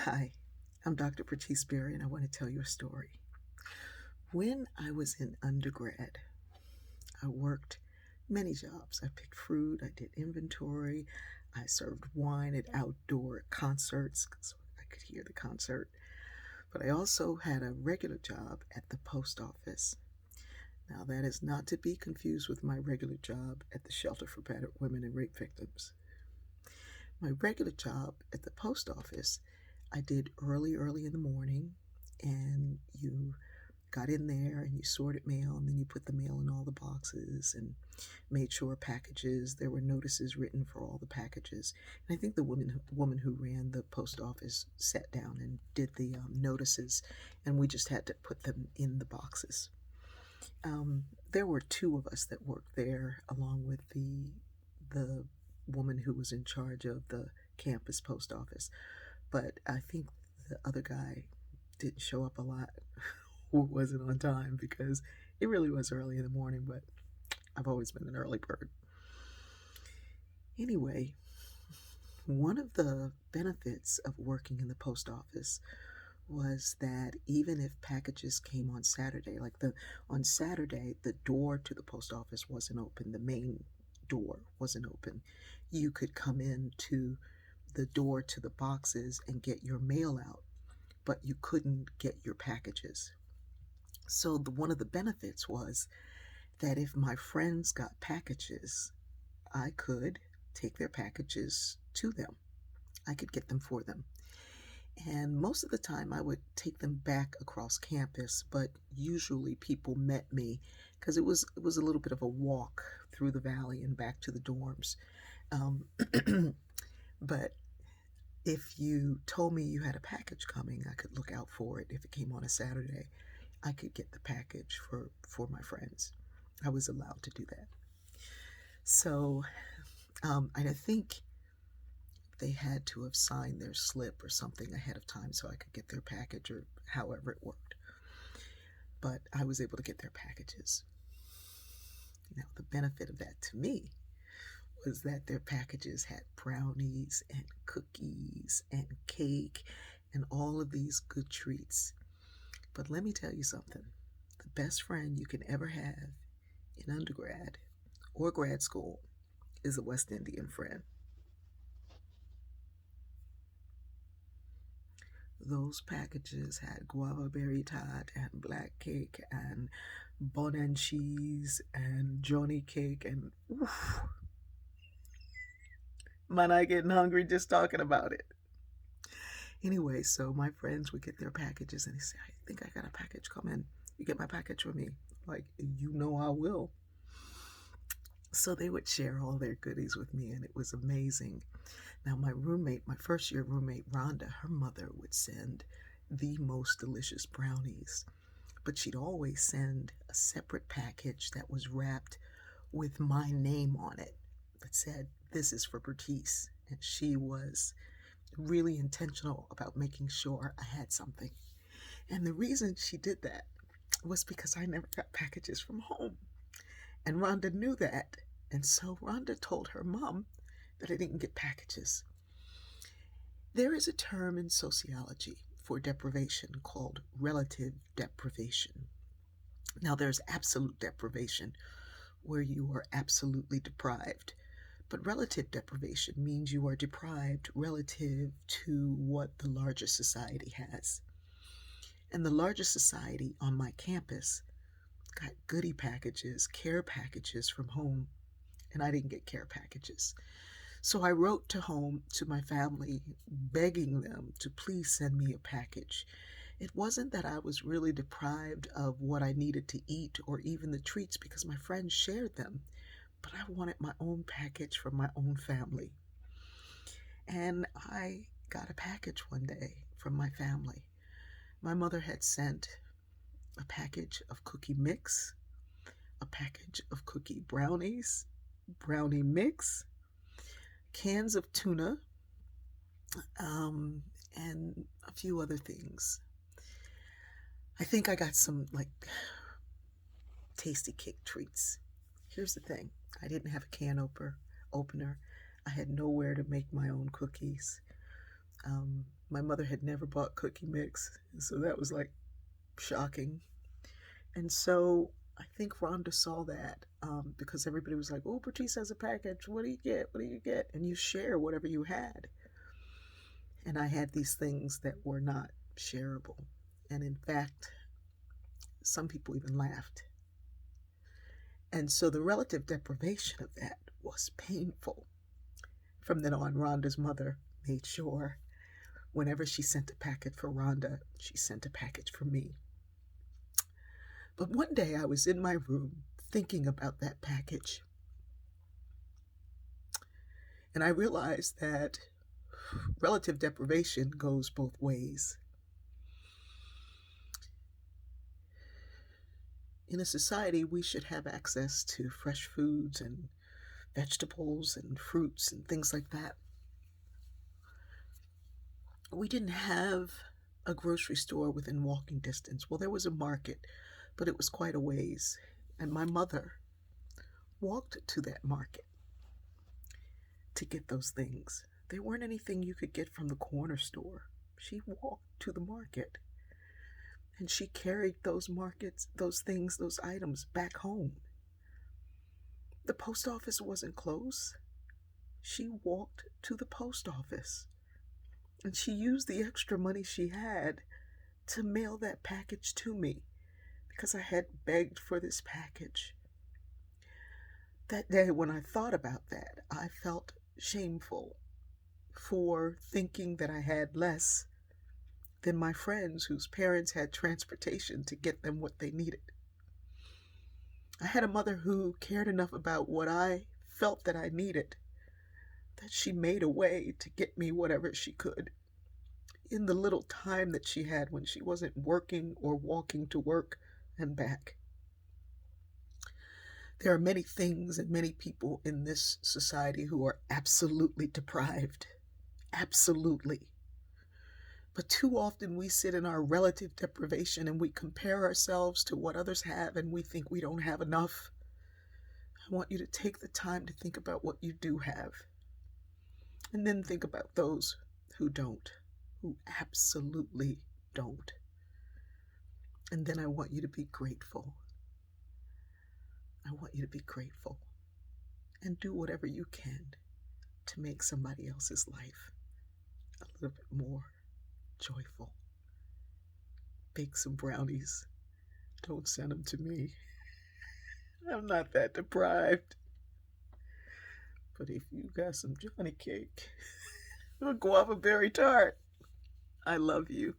Hi, I'm Dr. Pratis Berry, and I want to tell you a story. When I was in undergrad, I worked many jobs. I picked fruit, I did inventory, I served wine at outdoor concerts so I could hear the concert. But I also had a regular job at the post office. Now, that is not to be confused with my regular job at the Shelter for Battered Women and Rape Victims. My regular job at the post office, I did early in the morning, and you got in there and you sorted mail, and then you put the mail in all the boxes and made sure packages, there were notices written for all the packages. And I think the woman who ran the post office sat down and did the notices, and we just had to put them in the boxes. There were two of us that worked there, along with the woman who was in charge of the campus post office. But I think the other guy didn't show up a lot or wasn't on time because it really was early in the morning, but I've always been an early bird. Anyway, one of the benefits of working in the post office was that even if packages came on Saturday, on Saturday, the door to the post office wasn't open, the main door wasn't open. You could come in to the door to the boxes and get your mail out, but you couldn't get your packages. So one of the benefits was that if my friends got packages, I could take their packages to them. I could get them for them. And most of the time I would take them back across campus, but usually people met me because it was a little bit of a walk through the valley and back to the dorms. Um, but if you told me you had a package coming, I could look out for it. If it came on a Saturday, I could get the package for my friends. I was allowed to do that. So, and I think they had to have signed their slip or something ahead of time so I could get their package or however it worked. But I was able to get their packages. Now, the benefit of that to me was that their packages had brownies and cookies and cake and all of these good treats. But let me tell you something. The best friend you can ever have in undergrad or grad school is a West Indian friend. Those packages had guava berry tart and black cake and bun and cheese and johnny cake and oof, man, I getting hungry just talking about it. Anyway, so my friends would get their packages and they say, I think I got a package coming. You get my package for me. Like, you know I will. So they would share all their goodies with me, and it was amazing. Now, my first year roommate, Rhonda, her mother would send the most delicious brownies, but she'd always send a separate package that was wrapped with my name on it that said, "This is for Bertice." And she was really intentional about making sure I had something. And the reason she did that was because I never got packages from home. And Rhonda knew that. And so Rhonda told her mom that I didn't get packages. There is a term in sociology for deprivation called relative deprivation. Now, there's absolute deprivation, where you are absolutely deprived. But relative deprivation means you are deprived relative to what the larger society has. And the larger society on my campus got goodie packages, care packages from home, and I didn't get care packages. So I wrote to my family, begging them to please send me a package. It wasn't that I was really deprived of what I needed to eat or even the treats because my friends shared them, but I wanted my own package from my own family. And I got a package one day from my family. My mother had sent a package of cookie mix, a package of cookie brownies, brownie mix, cans of tuna, and a few other things. I think I got some tasty cake treats. Here's the thing, I didn't have a opener. I had nowhere to make my own cookies. My mother had never bought cookie mix, so that was like shocking. And so I think Rhonda saw that because everybody was like, "Oh, Bertice has a package. What do you get? What do you get?" And you share whatever you had. And I had these things that were not shareable. And in fact, some people even laughed. And so the relative deprivation of that was painful. From then on, Rhonda's mother made sure whenever she sent a packet for Rhonda, she sent a package for me. But one day I was in my room thinking about that package, and I realized that relative deprivation goes both ways. In a society, we should have access to fresh foods and vegetables and fruits and things like that. We didn't have a grocery store within walking distance. Well, there was a market, but it was quite a ways. And my mother walked to that market to get those things. They weren't anything you could get from the corner store. She walked to the market and she carried those markets, those things, those items back home. The post office wasn't close. She walked to the post office and she used the extra money she had to mail that package to me because I had begged for this package. That day, when I thought about that, I felt shameful for thinking that I had less than my friends whose parents had transportation to get them what they needed. I had a mother who cared enough about what I felt that I needed that she made a way to get me whatever she could in the little time that she had when she wasn't working or walking to work and back. There are many things and many people in this society who are absolutely deprived. Absolutely. But too often we sit in our relative deprivation and we compare ourselves to what others have and we think we don't have enough. I want you to take the time to think about what you do have. And then think about those who don't, who absolutely don't. And then I want you to be grateful. I want you to be grateful and do whatever you can to make somebody else's life a little bit more joyful. Bake some brownies. Don't send them to me. I'm not that deprived. But if you got some Johnny cake or guava berry tart, I love you.